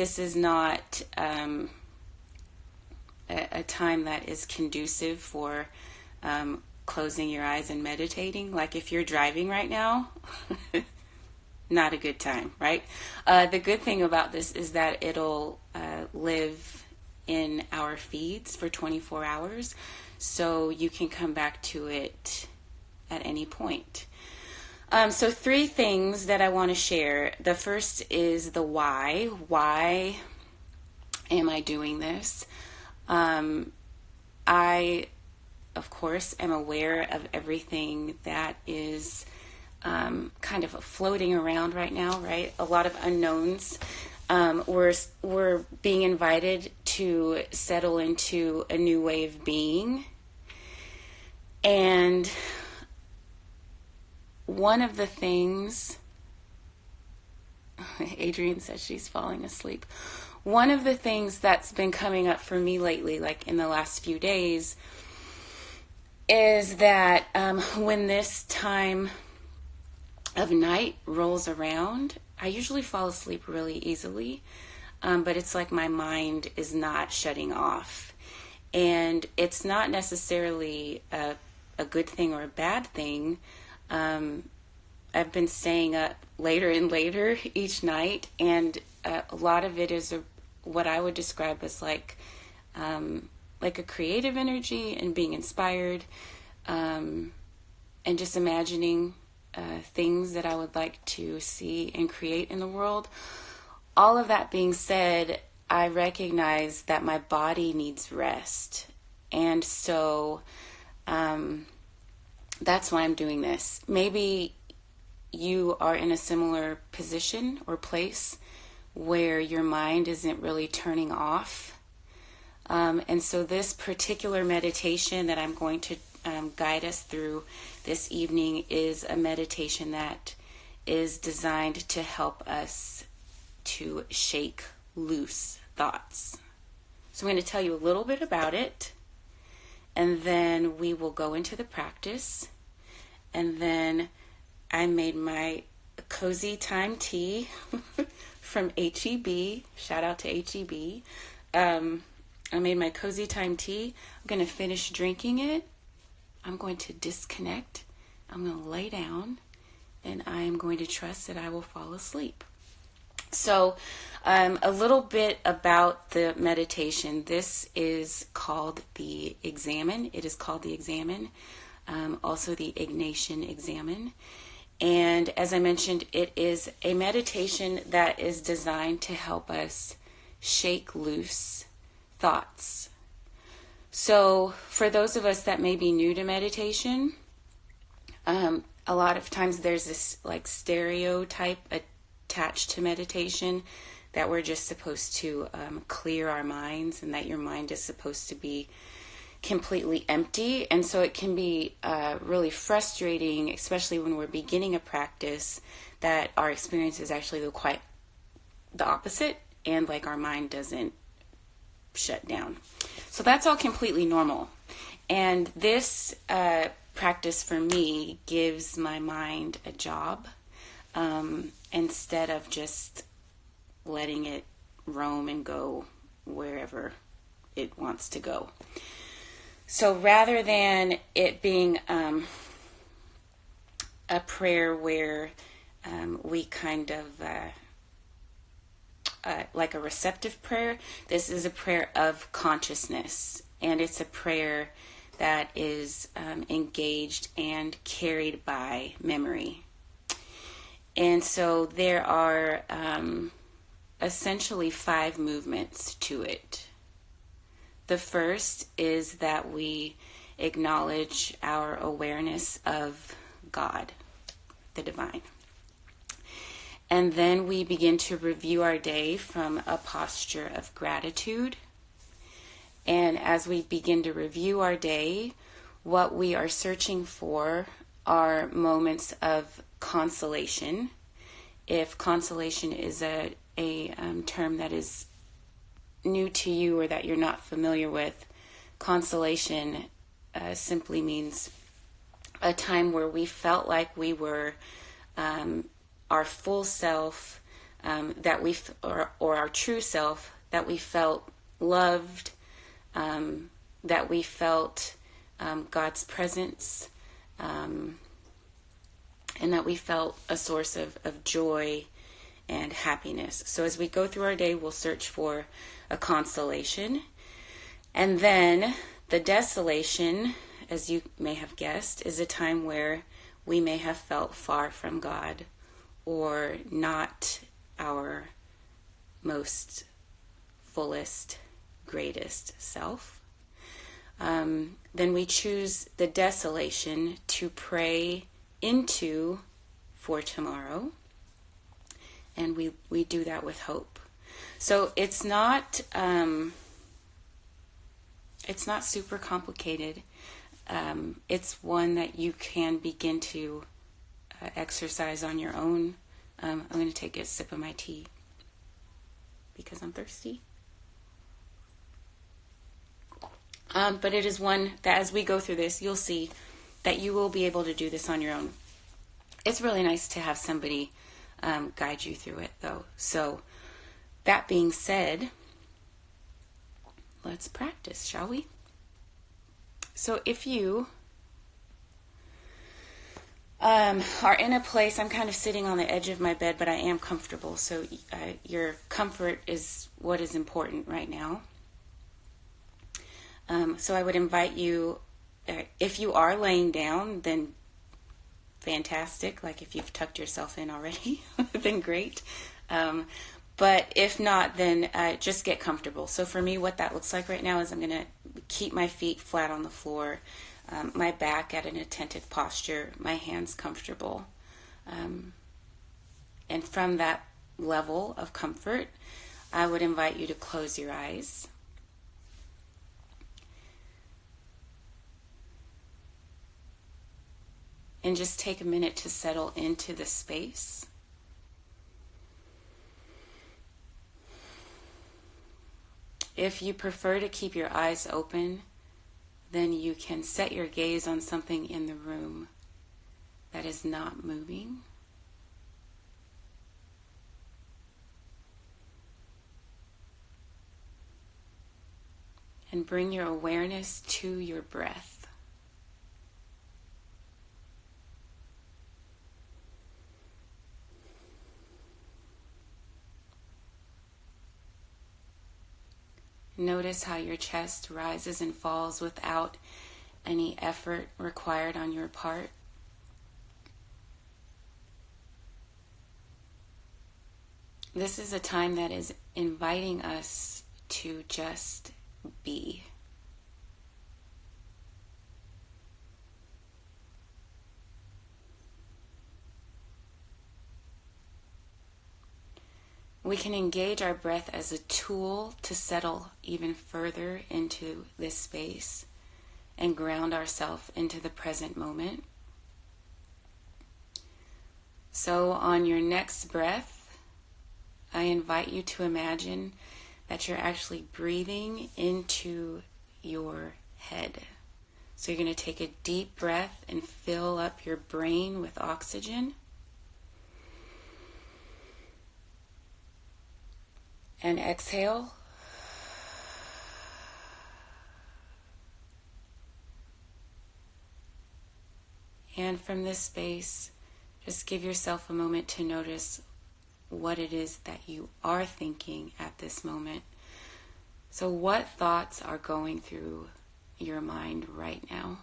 this is not a time that is conducive for closing your eyes and meditating. Like if you're driving right now, not a good time, right? The good thing about this is that it'll live in our feeds for 24 hours, so you can come back to it at any point. So 3 things that I want to share. The first is the why. Why am I doing this? I, of course, am aware of everything that is kind of floating around right now, right? A lot of unknowns. We're being invited to settle into a new way of being. And one of the things, Adrienne says she's falling asleep. One of the things that's been coming up for me lately, like in the last few days, is that when this time of night rolls around, I usually fall asleep really easily, but it's like my mind is not shutting off. And it's not necessarily a good thing or a bad thing. I've been staying up later and later each night, and a lot of it is what I would describe as like a creative energy and being inspired, and just imagining things that I would like to see and create in the world. All of that being said, I recognize that my body needs rest, and so that's why I'm doing this. Maybe you are in a similar position or place where your mind isn't really turning off. And so this particular meditation that I'm going to guide us through this evening is a meditation that is designed to help us to shake loose thoughts. So I'm going to tell you a little bit about it, and then we will go into the practice. And then I made my cozy time tea from HEB. Shout out to HEB. I made my cozy time tea. I'm going to finish drinking it. I'm going to disconnect. I'm going to lay down, and I am going to trust that I will fall asleep. So a little bit about the meditation. This is called the Examen. It is called the Examen. Also the Ignatian Examen. And as I mentioned, it is a meditation that is designed to help us shake loose thoughts. So for those of us that may be new to meditation, a lot of times there's this like stereotype attached to meditation that we're just supposed to clear our minds, and that your mind is supposed to be completely empty. And so it can be really frustrating, especially when we're beginning a practice, that our experience is actually quite the opposite, and like our mind doesn't shut down. So that's all completely normal. And this practice for me gives my mind a job, instead of just letting it roam and go wherever it wants to go. So rather than it being a prayer where we kind of like a receptive prayer, this is a prayer of consciousness, and it's a prayer that is engaged and carried by memory. And so there are essentially 5 movements to it. The first is that we acknowledge our awareness of God, the divine. And then we begin to review our day from a posture of gratitude. And as we begin to review our day, what we are searching for are moments of consolation. If consolation is a term that is new to you or that you're not familiar with, consolation simply means a time where we felt like we were our full self, that or our true self, that we felt loved, that we felt God's presence, and that we felt a source of joy and happiness. So as we go through our day, we'll search for a constellation. And then the desolation, as you may have guessed, is a time where we may have felt far from God or not our most fullest, greatest self. Then we choose the desolation to pray into for tomorrow. And we do that with hope. So it's not super complicated. It's one that you can begin to exercise on your own. I'm going to take a sip of my tea because I'm thirsty. But it is one that as we go through this, you'll see that you will be able to do this on your own. It's really nice to have somebody guide you through it, though. So that being said, let's practice, shall we? So if you are in a place, I'm kind of sitting on the edge of my bed, but I am comfortable. So your comfort is what is important right now. So I would invite you, if you are laying down, then fantastic. Like if you've tucked yourself in already, then great. But if not, then just get comfortable. So for me, what that looks like right now is I'm going to keep my feet flat on the floor, my back at an attentive posture, my hands comfortable. And from that level of comfort, I would invite you to close your eyes. And just take a minute to settle into the space. If you prefer to keep your eyes open, then you can set your gaze on something in the room that is not moving. And bring your awareness to your breath. Notice how your chest rises and falls without any effort required on your part. This is a time that is inviting us to just be. We can engage our breath as a tool to settle even further into this space and ground ourselves into the present moment. So on your next breath, I invite you to imagine that you're actually breathing into your head. So you're going to take a deep breath and fill up your brain with oxygen. And exhale. And from this space, just give yourself a moment to notice what it is that you are thinking at this moment. So what thoughts are going through your mind right now?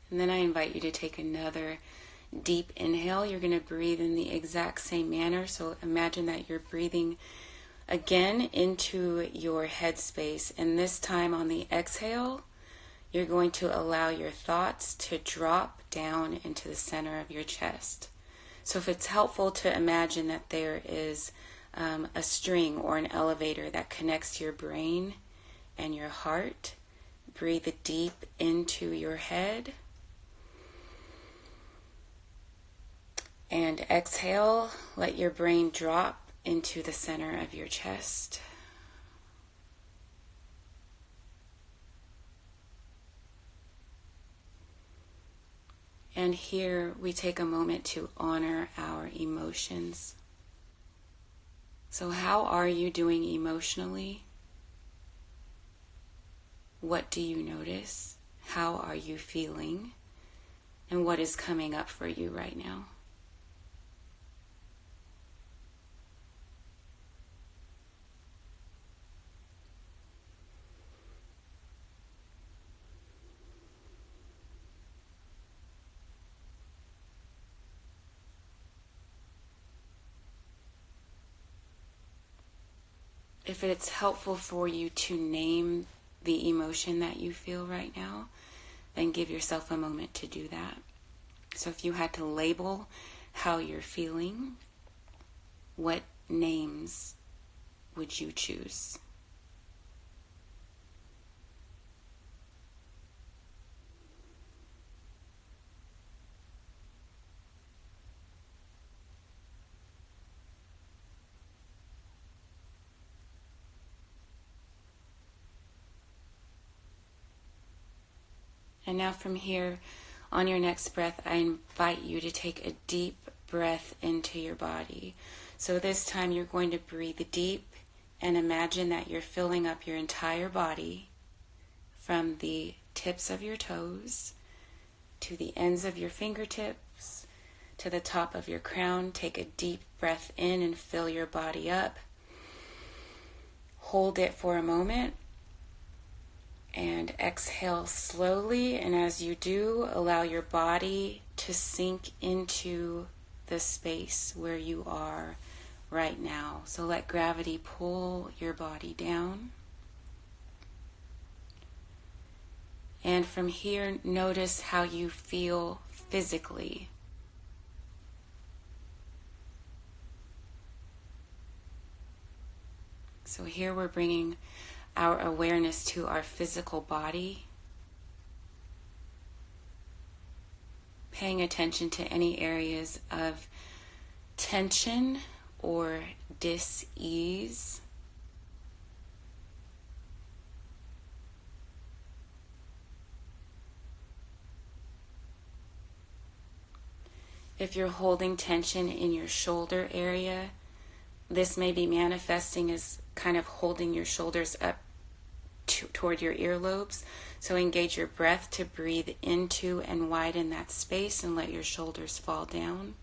And then I invite you to take another deep inhale. You're going to breathe in the exact same manner. So imagine that you're breathing again into your headspace. And this time on the exhale, you're going to allow your thoughts to drop down into the center of your chest. So if it's helpful to imagine that there is a string or an elevator that connects your brain and your heart, breathe deep into your head. And exhale, let your brain drop into the center of your chest. And here we take a moment to honor our emotions. So how are you doing emotionally? What do you notice? How are you feeling? And what is coming up for you right now? If it's helpful for you to name the emotion that you feel right now, then give yourself a moment to do that. So if you had to label how you're feeling, what names would you choose? And now from here, on your next breath, I invite you to take a deep breath into your body. So this time you're going to breathe deep and imagine that you're filling up your entire body from the tips of your toes to the ends of your fingertips to the top of your crown. Take a deep breath in and fill your body up. Hold it for a moment. And exhale slowly, and as you do, allow your body to sink into the space where you are right now. So let gravity pull your body down. And from here, notice how you feel physically. So here we're bringing our awareness to our physical body, paying attention to any areas of tension or dis-ease. If you're holding tension in your shoulder area, this may be manifesting as kind of holding your shoulders up toward your earlobes. So engage your breath to breathe into and widen that space and let your shoulders fall down.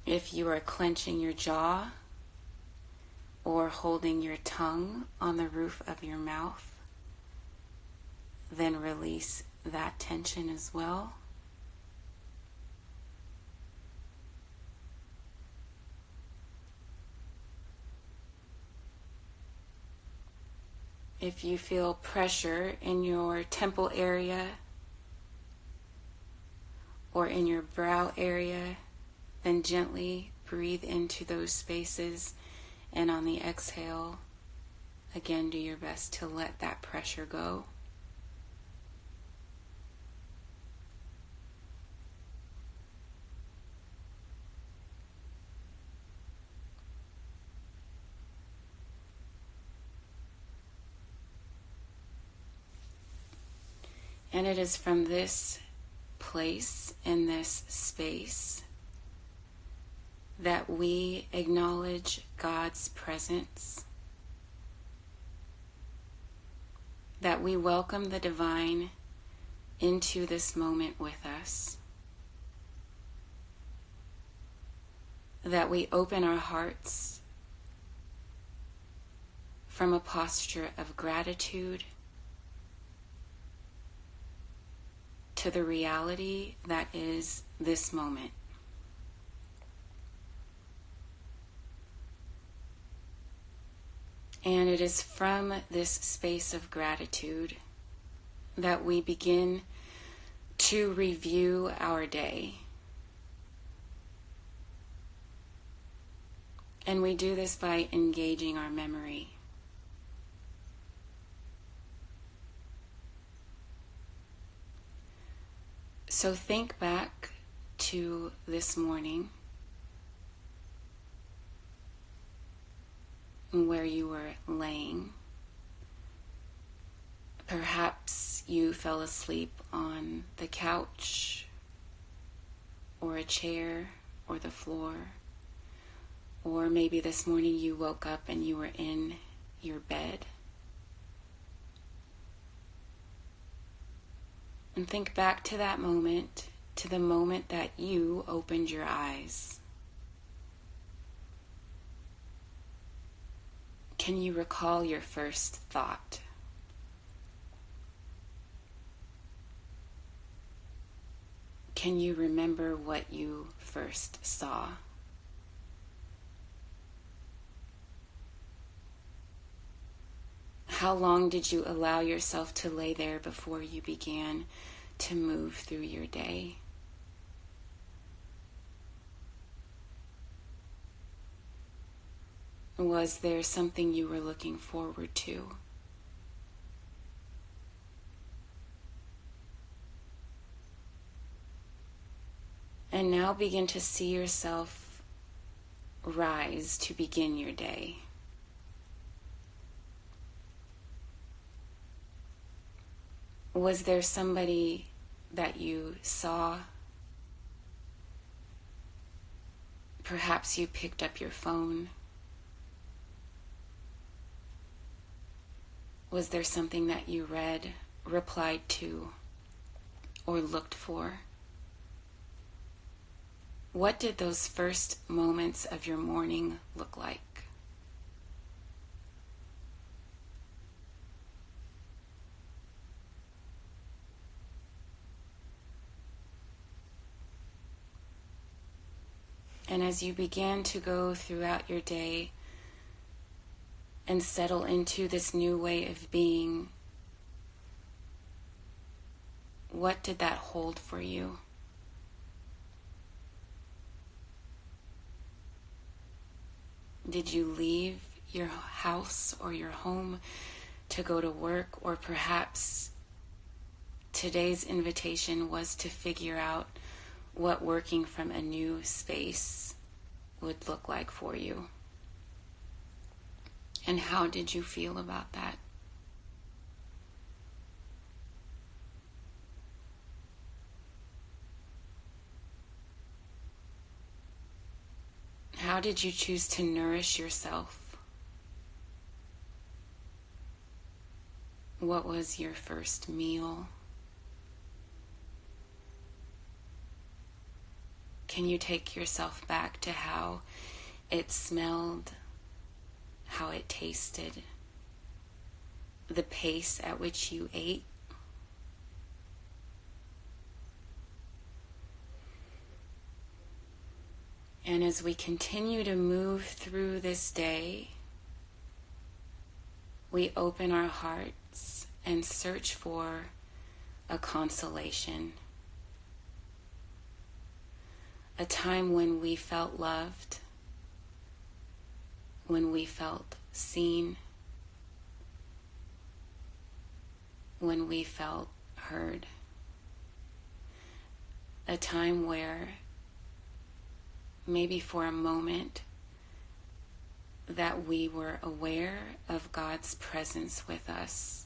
If you are clenching your jaw or holding your tongue on the roof of your mouth, then release that tension as well. If you feel pressure in your temple area or in your brow area, then gently breathe into those spaces, and on the exhale, again, do your best to let that pressure go. And it is from this place, in this space, that we acknowledge God's presence, that we welcome the divine into this moment with us, that we open our hearts from a posture of gratitude to the reality that is this moment. And it is from this space of gratitude that we begin to review our day. And we do this by engaging our memory. So think back to this morning where you were laying. Perhaps you fell asleep on the couch or a chair or the floor. Or maybe this morning you woke up and you were in your bed. And think back to that moment, to the moment that you opened your eyes. Can you recall your first thought? Can you remember what you first saw? How long did you allow yourself to lay there before you began to move through your day? Was there something you were looking forward to? And now begin to see yourself rise to begin your day. Was there somebody that you saw? Perhaps you picked up your phone. Was there something that you read, replied to, or looked for? What did those first moments of your morning look like? And as you began to go throughout your day and settle into this new way of being, what did that hold for you? Did you leave your house or your home to go to work? Or perhaps today's invitation was to figure out what working from a new space would look like for you. And how did you feel about that? How did you choose to nourish yourself? What was your first meal? Can you take yourself back to how it smelled, how it tasted, the pace at which you ate? And as we continue to move through this day, we open our hearts and search for a consolation. A time when we felt loved, when we felt seen, when we felt heard. A time where maybe for a moment that we were aware of God's presence with us.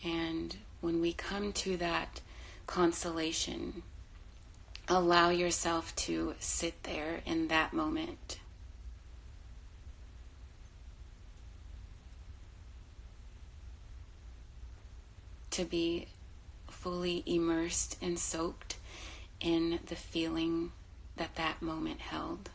And when we come to that consolation, allow yourself to sit there in that moment. To be fully immersed and soaked in the feeling that that moment held.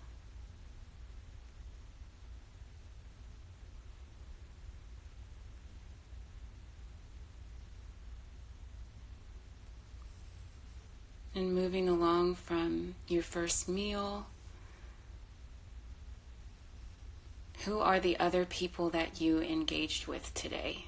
And moving along from your first meal, who are the other people that you engaged with today?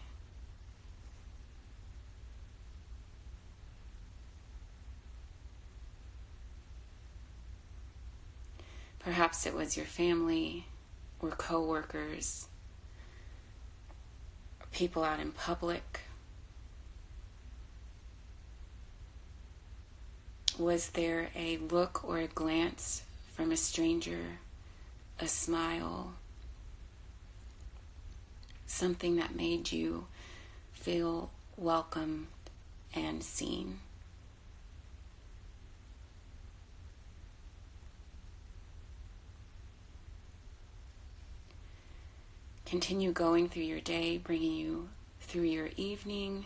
Perhaps it was your family or co-workers or people out in public. Was there a look or a glance from a stranger, a smile, something that made you feel welcome and seen? Continue going through your day, bringing you through your evening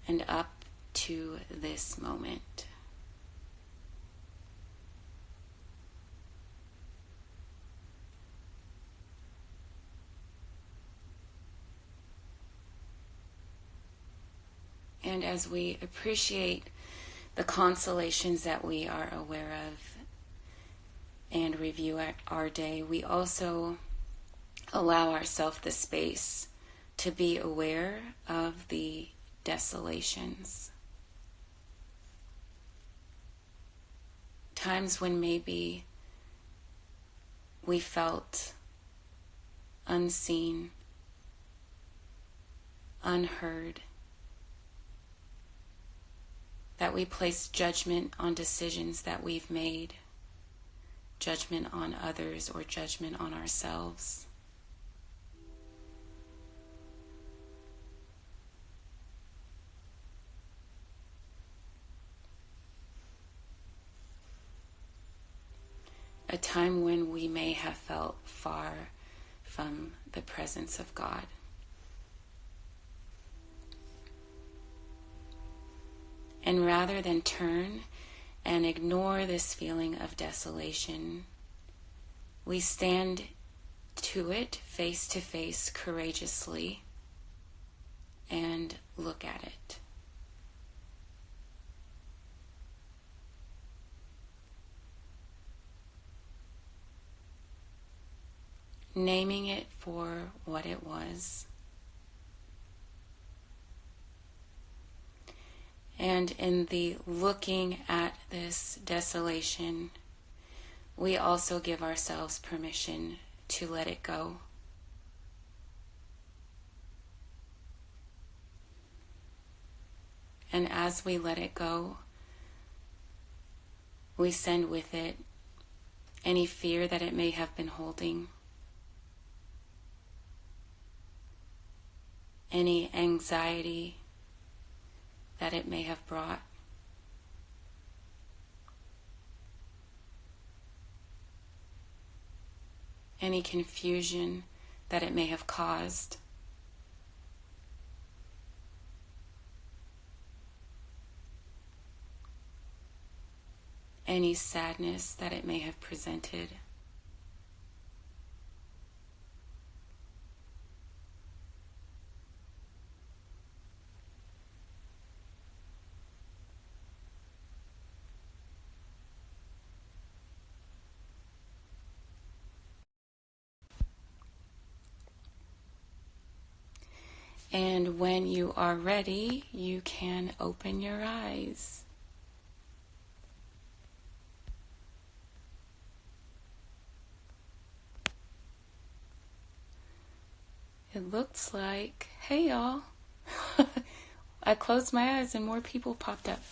and up to this moment. And as we appreciate the consolations that we are aware of and review our day, we also allow ourselves the space to be aware of the desolations. Times when maybe we felt unseen, unheard, that we place judgment on decisions that we've made, judgment on others, or judgment on ourselves. A time when we may have felt far from the presence of God. And rather than turn and ignore this feeling of desolation, we stand to it face to face courageously and look at it. Naming it for what it was. And in the looking at this desolation, we also give ourselves permission to let it go. And as we let it go, we send with it any fear that it may have been holding, any anxiety that it may have brought, any confusion that it may have caused, any sadness that it may have presented. And when you are ready, you can open your eyes. It looks like, hey y'all, I closed my eyes and more people popped up.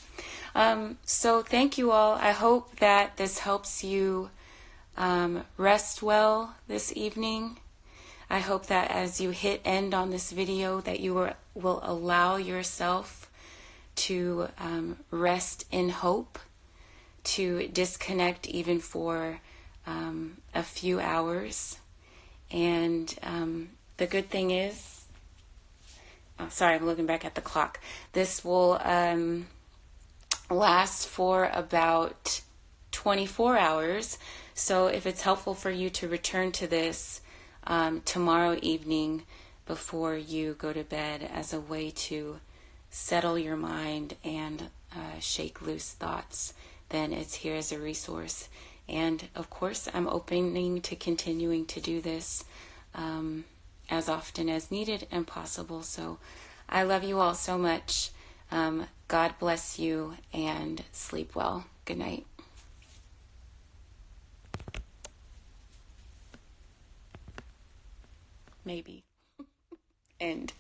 So thank you all. I hope that this helps you rest well this evening. I hope that as you hit end on this video that you will allow yourself to rest in hope, to disconnect even for a few hours. And the good thing is, sorry, I'm looking back at the clock. This will last for about 24 hours. So if it's helpful for you to return to this tomorrow evening before you go to bed as a way to settle your mind and shake loose thoughts, then it's here as a resource. And of course, I'm opening to continuing to do this as often as needed and possible. So I love you all so much. God bless you and sleep well. Good night. Maybe. End.